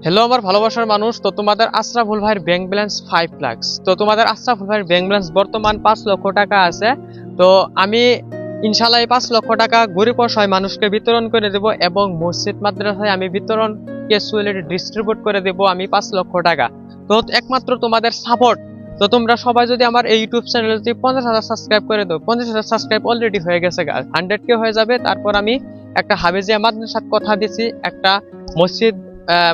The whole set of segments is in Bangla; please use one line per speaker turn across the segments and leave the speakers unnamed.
হ্যালো আমার ভালোবাসার মানুষ, তো তোমাদের আশরাফুল ভাইয়ের ব্যাংক ব্যালেন্স 5 লাখ। তো তোমাদের আশরাফুল ভাইয়ের ব্যাংক ব্যালেন্স বর্তমান 5 লক্ষ টাকা আছে। তো আমি ইনশাআল্লাহ এই 5 লক্ষ টাকা গরিব অসহায় মানুষকে বিতরণ করে দেব এবং মসজিদ মাদ্রাসায় আমি বিতরণ ক্যাশুয়ালি ডিস্ট্রিবিউট করে দেব আমি 5 লক্ষ টাকা। তো একমাত্র তোমাদের সাপোর্ট। তো তোমরা সবাই যদি আমার এই ইউটিউব চ্যানেলে যদি 50,000 সাবস্ক্রাইব করে দাও, 50,000 সাবস্ক্রাইব অলরেডি হয়ে গেছে, 100K হয়ে যাবে। তারপর আমি একটা হাফেজিয়া মাদ্রাসার কথা দিছি, একটা মসজিদ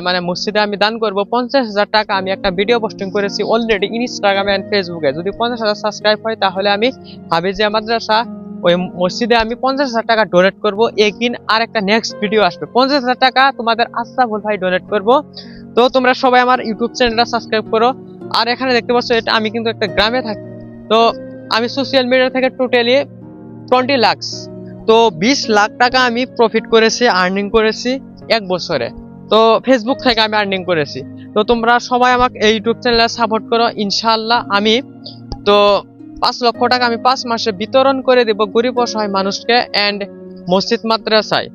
মানে মসজিদে আমি দান করব 50,000 টাকা। আমি একটা ভিডিও পোস্টিং করেছি অলরেডি ইনস্টাগ্রামে এন্ড ফেসবুকে। যদি 50,000 সাবস্ক্রাইব হয় তাহলে আমি হাফেজিয়া মাদ্রাসা ওই মসজিদে আমি 50,000 টাকা ডোনেট করব। একদিন আর একটা নেক্সট ভিডিও আসবে, 50,000 টাকা তোমাদের আশরাফুল ভাই ডোনেট করব। তো তোমরা সবাই আমার ইউটিউব চ্যানেলটা সাবস্ক্রাইব করো। আর এখানে দেখতে পাচ্ছ এটা আমি কিন্তু একটা গ্রামে থাকি। তো আমি সোশ্যাল মিডিয়া থেকে টোটালি 20 লাখ, তো 20 লাখ টাকা আমি প্রফিট করেছি, আর্নিং করেছি এক বছরে। তো ফেসবুক থেকে আমি আর্নিং করেছি। তো তোমরা সবাই আমাকে এই ইউটিউব চ্যানেলে সাপোর্ট করো। ইনশাআল্লাহ আমি তো 5 লক্ষ টাকা আমি 5 মাসে বিতরণ করে দেব গরিব অসহায় মানুষকে এন্ড মসজিদ মাদ্রাসায়।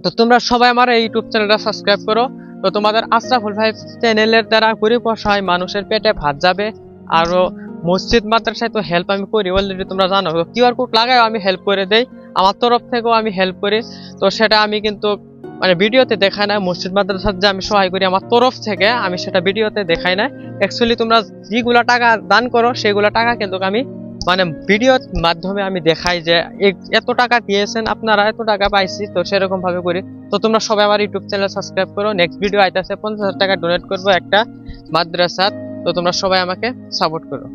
তো তোমরা সবাই আমার এই ইউটিউব চ্যানেলটা সাবস্ক্রাইব করো। তো তোমাদের আশরাফুল ভাই চ্যানেলের দ্বারা গরিব অসহায় মানুষের পেটে ভাত যাবে। আরো মসজিদ মাদ্রাসায় তো হেল্প আমি করি অলরেডি, তোমরা জানো। কিউআর কোড লাগায়ও আমি হেল্প করে দেই, আমার তরফ থেকেও আমি হেল্প করি। তো সেটা আমি কিন্তু মানে ভিডিওতে দেখাই না। মসজিদ মাদ্রাসার যে আমি সহায় করি আমার তরফ থেকে, আমি সেটা ভিডিওতে দেখাই না। অ্যাকচুয়ালি তোমরা যেগুলা টাকা দান করো সেগুলা টাকা কিন্তু আমি মানে ভিডিওর মাধ্যমে আমি দেখাই যে এত টাকা দিয়েছেন আপনারা, এত টাকা পাইছি। তো সেরকম ভাবে করি। তো তোমরা সবাই আমার ইউটিউব চ্যানেল সাবস্ক্রাইব করো। নেক্সট ভিডিও আইতাছে 50,000 টাকা ডোনেট করবো একটা মাদ্রাসাত। তো তোমরা সবাই আমাকে সাপোর্ট করো।